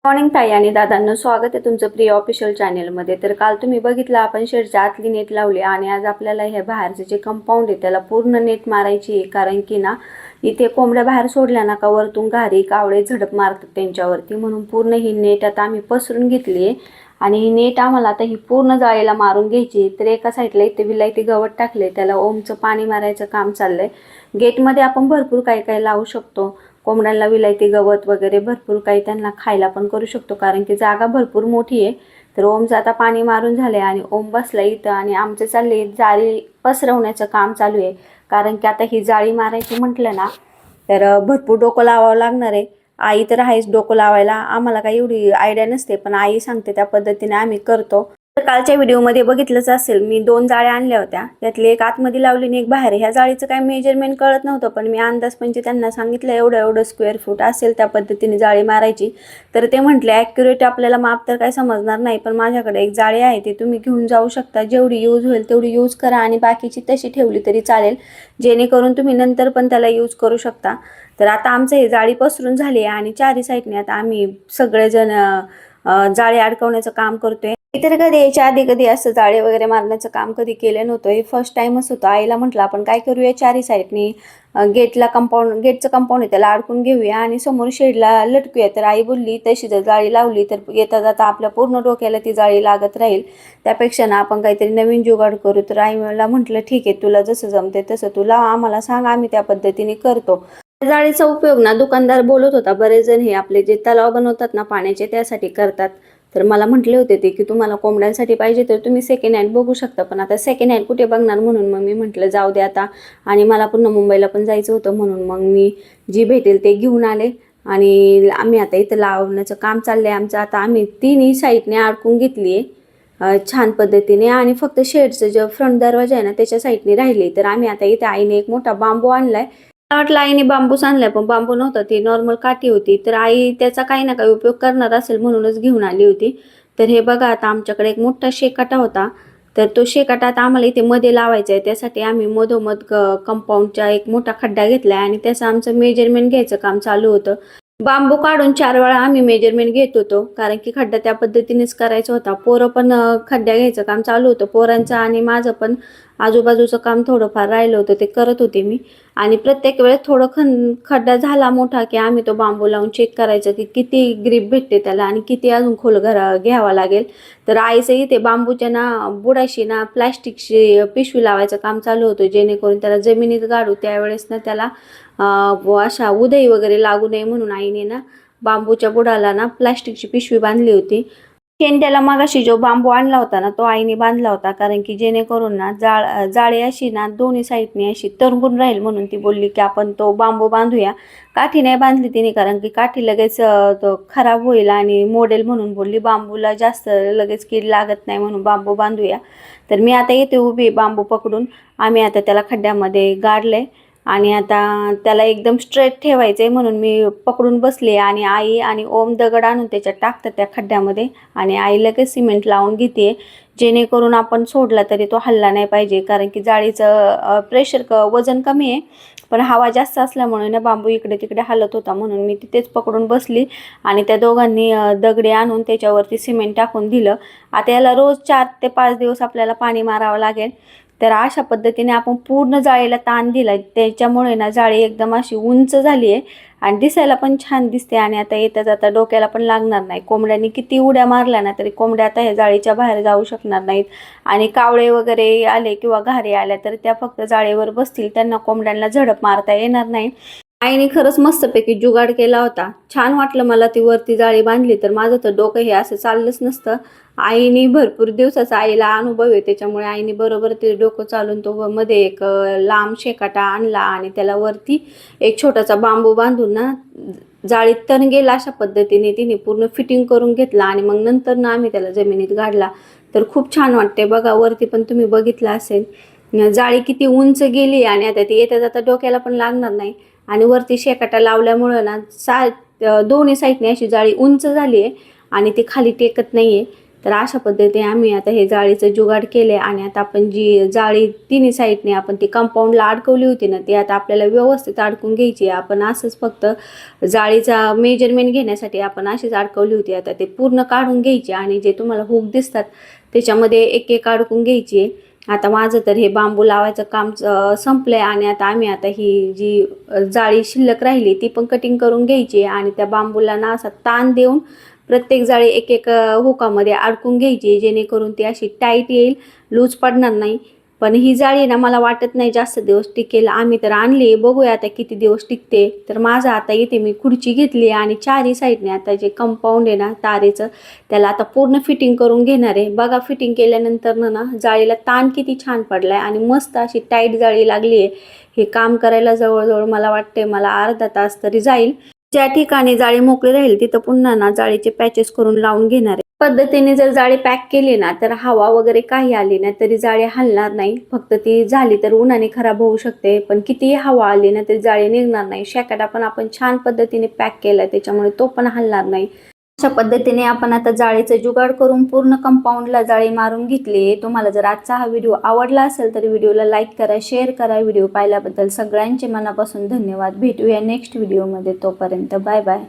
Morning ताई आणि दादांनो, स्वागत आहे तुमचं प्रिय ऑफिशियल चॅनलमध्ये। तर काल तुम्ही बघितलं आपण शेडच्या आतली नेट लावली आणि आज आपल्याला हे बाहेरचे जे कंपाऊंड आहे त्याला पूर्ण नेट मारायची आहे। कारण की ना इथे कोंबड्या बाहेर सोडल्या ना का वरतून घारी कावळे झडप मारतात त्यांच्यावरती, म्हणून पूर्ण ही नेट आता आम्ही पसरून घेतली आहे। आणि ही नेट आम्हाला आता ही पूर्ण जाळीला मारून घ्यायची। तर एका साईडला इथे विलायती गवत टाकले, त्याला ओमचं पाणी मारायचं काम चाललंय। गेटमध्ये आपण भरपूर काही काही लावू शकतो, कोंबड्यांना विलायती गवत वगैरे भरपूर काही त्यांना खायला पण करू शकतो, कारण की जागा भरपूर मोठी आहे। तर ओमचं आता पाणी मारून झाले आणि ओम बसला इथं आणि आमचं चालले जाळी पसरवण्याचं काम चालू आहे। कारण की आता ही जाळी मारायची म्हटलं ना तर भरपूर डोकं लावावं लागणार आहे। आई तर आहेच डोकं लावायला, आम्हाला काही एवढी आयडिया नसते, पण आई सांगते त्या पद्धतीने आम्ही करतो। तर कालच्या व्हिडिओमध्ये बघितलंच असेल, मी 2 जाळ्या आणल्या होत्या, त्यातली एक आतमध्ये लावली आणि एक बाहेर। ह्या जाळीचं काही मेजरमेंट कळत नव्हतं, पण मी अंदाजपंचे त्यांना सांगितलं एवढं एवढं स्क्वेअर फूट असेल त्या पद्धतीने जाळी मारायची। तर ते म्हटले ॲक्युरेट आपल्याला माप तर काही समजणार नाही, पण माझ्याकडे एक जाळी आहे ती तुम्ही घेऊन जाऊ शकता, जेवढी यूज होईल तेवढी यूज करा आणि बाकीची तशी ठेवली तरी चालेल, जेणेकरून तुम्ही नंतर पण त्याला यूज करू शकता। तर आता आमचं हे जाळी पसरून झाली आहे आणि चारी साईडने आता आम्ही सगळेजण जाळी अडकवण्याचं काम करतोय। इतर कधी याच्या आधी कधी असं जाळे वगैरे मारण्याचं काम कधी केलं नव्हतं, हे फर्स्ट टाइमच होतं। आईला म्हटलं आपण काय करूया, चारी साईडनी गेटचं कंपाऊंड आहे त्याला अडकून घेऊया आणि समोर शेडला लटकूया। तर आई बोलली तशी जर जाळी लावली तर येता जाता आपल्या पूर्ण डोक्याला ती जाळी लागत राहील, त्यापेक्षा ना आपण काहीतरी नवीन जुगाड करू। तर आई मला म्हटलं ठीक आहे, तुला जसं जमते तसं तुला आम्हाला सांग, आम्ही त्या पद्धतीने करतो। जाळीचा उपयोग ना दुकानदार बोलत होता, बरेच जण हे आपले जे तलाव बनवतात ना पाण्याचे त्यासाठी करतात। तर मला म्हटले होते ते की तुम्हाला कोंबड्यांसाठी पाहिजे तर तुम्ही सेकंड हँड बघू शकता, पण आता सेकंड हँड कुठे बघणार, म्हणून मग मी म्हटलं जाऊ दे आता। आणि मला पुन्हा मुंबईला पण जायचं होतं, म्हणून मग मी जी भेटेल ते घेऊन आले आणि आम्ही आता इथं लावण्याचं काम चाललंय आमचं। आता आम्ही तिन्ही साईडने अडकून घेतली आहे छान पद्धतीने, आणि फक्त शेडचं जे फ्रंट दरवाजा आहे ना त्याच्या साईडने राहिली। तर आम्ही आता इथे आईने एक मोठा बांबू आणलाय, मला वाटलं आईने बांबूस आणलाय पण बांबू नव्हता, ती नॉर्मल काठी होती। तर आई त्याचा काही ना काही उपयोग करणार असेल म्हणूनच घेऊन आली होती। तर हे बघा आता आमच्याकडे एक मोठा शेकाटा होता, तर तो शेकाटा आता आम्हाला इथे मध्ये लावायचा आहे, त्यासाठी आम्ही मधोमध कंपाऊंडचा एक मोठा खड्डा घेतलाय आणि त्याचं आमचं मेजरमेंट घ्यायचं काम चालू होतं। बांबू काढून 4 वेळा आम्ही मेजरमेंट घेत होतो, कारण की खड्डा त्या पद्धतीनेच करायचा होता। पोरं पण खड्ड्या घ्यायचं काम चालू होतं पोरांचं, आणि माझं पण आजूबाजूचं काम थोडंफार राहिलं होतं ते करत होते मी। आणि प्रत्येक वेळेस थोडं खड्डा झाला मोठा की आम्ही तो बांबू लावून चेक करायचं की किती ग्रीप भेटते त्याला आणि किती अजून खोल घ्यावा लागेल। तर आईचं इथे बांबूच्या ना बुडाशी ना प्लॅस्टिकची पिशवी लावायचं काम चालू होतं, जेणेकरून त्याला जमिनीत गाडू त्यावेळेस ना त्याला अशा उधई वगैरे लागू नये म्हणून आईने ना बांबूच्या बुडाला ना प्लॅस्टिकची पिशवी बांधली होती। त्याला मगाशी जो बांबू आणला होता ना तो आईने बांधला होता, कारण की जेणेकरून ना जाळी अशी ना दोन्ही साईडने अशी तरंगून राहील, म्हणून ती बोलली की आपण तो बांबू बांधूया। काठी नाही बांधली तिने, कारण की काठी लगेच तो खराब होईल आणि मोडेल, म्हणून बोलली बांबूला जास्त लगेच कीड लागत नाही म्हणून बांबू बांधूया। तर मी आता येते उभी बांबू पकडून, आम्ही आता त्याला खड्ड्यामध्ये गाडले आणि आता त्याला एकदम स्ट्रेट ठेवायचंय म्हणून मी पकडून बसले आणि आई आणि ओम दगड आणून त्याच्यात टाकतात त्या खड्ड्यामध्ये आणि आई लगेच सिमेंट लावून घेते, जेणेकरून आपण सोडला तरी तो हल्ला नाही पाहिजे। कारण की जाळीचं प्रेशर वजन कमी आहे, पण हवा जास्त असल्यामुळे ना बांबू इकडे तिकडे हलत होता, म्हणून मी तिथेच पकडून बसली आणि त्या दोघांनी दगडे आणून त्याच्यावरती सिमेंट टाकून दिलं। आता याला रोज 4 ते 5 दिवस आपल्याला पाणी मारावं लागेल। तर अशा पद्धतीने आपण पूर्ण जाळीला ताण दिला, त्याच्यामुळे ना जाळी एकदम अशी उंच झाली आहे आणि दिसायला पण छान दिसते आणि आता येता जाता डोक्याला पण लागणार नाही। कोंबड्यांनी किती उड्या मारल्या ना तरी कोंबड्या आता ह्या जाळीच्या बाहेर जाऊ शकणार नाहीत, आणि कावळे वगैरे आले किंवा घारी आल्या तर त्या फक्त जाळीवर बसतील, त्यांना कोंबड्यांना झडप मारता येणार नाही। आईने खरंच मस्तपैकी जुगाड केला होता, छान वाटलं मला ती वरती जाळी बांधली तर माझं तर डोकं हे असं चाललंच नसतं। आईने भरपूर दिवसाचा आईला अनुभव आहे, त्याच्यामुळे आईने बरोबर ते डोकं चालून तो मध्ये एक लांब शेकाटा आणला आणि त्याला वरती एक छोटासा बांबू बांधून ना जाळीत तरंगेल अशा पद्धतीने तिने पूर्ण फिटिंग करून घेतला आणि मग नंतर ना आम्ही त्याला जमिनीत गाडला। तर खूप छान वाटते बघा, वरती पण तुम्ही बघितलं असेल जाळी किती उंच गेली आणि आता ती येता जाता डोक्याला पण लागणार नाही। आणि वरती शेकाटा लावल्यामुळं ना दोन्ही साईडने अशी जाळी उंच झाली आहे आणि ती खाली टेकत नाही आहे। तर अशा पद्धतीने आम्ही आता हे जाळीचं जुगाड केले आणि आता आपण जी जाळी तिन्ही साईडने आपण ती कंपाऊंडला अडकवली होती ना, ती आता आपल्याला व्यवस्थित अडकून घ्यायची. आपण असंच फक्त जाळीचा मेजरमेंट घेण्यासाठी आपण अशीच अडकवली होती. आता ते पूर्ण काढून घ्यायची आणि जे तुम्हाला हुक दिसतात त्याच्यामध्ये एक एक अडकून घ्यायची. आता माझं तर हे बांबू लावायचं काम संपलंय आणि आता आम्ही आता ही जी जाळी शिल्लक राहिली ती पण कटिंग करून घ्यायची आणि त्या बांबूला ना असा ताण देऊन प्रत्येक जाळी एक एक हुकामध्ये अडकून घ्यायची, जेणेकरून ती अशी टाईट येईल, लूज पडणार नाही. पण ही जाळी ना मला वाटत नाही जास्त दिवस टिकेल. आम्ही तर आणली, बघूया आता किती दिवस टिकते. तर माझं आता इथे मी खुर्ची घेतली आणि चारही साईडने आता जे कंपाऊंड आहे ना तारेचं त्याला आता पूर्ण फिटिंग करून घेणार आहे. बघा फिटिंग केल्यानंतर ना जाळीला ताण किती छान पडलाय आणि मस्त अशी टाईट जाळी लागली आहे. हे काम करायला जवळजवळ मला वाटते मला अर्धा तास तरी जाईल. ज्या ठिकाणी जाळी मोकळी राहील तिथं पुन्हा ना जाळीचे पॅचेस करून लावून घेणार आहे. पद्धतीने जर जाळी पॅक केली ना तर हवा वगैरे काही आली ना तरी जाळी हलणार नाही. फक्त ती झाली तर उन्हाने खराब होऊ शकते, पण कितीही हवा आली ना तरी जाळी निघणार नाही. शेकाटा पण आपण छान पद्धतीने पॅक केला त्याच्यामुळे तो पण हलणार नाही. अशा पद्धतीने आपण आता जाळीचं जुगाड करून पूर्ण कंपाऊंडला जाळी मारून घेतली. तुम्हाला जर आजचा हा व्हिडिओ आवडला असेल तर व्हिडिओला लाईक करा, शेअर करा. व्हिडिओ पाहिल्याबद्दल सगळ्यांचे मनापासून धन्यवाद. भेटूया नेक्स्ट व्हिडिओमध्ये. तोपर्यंत बाय बाय.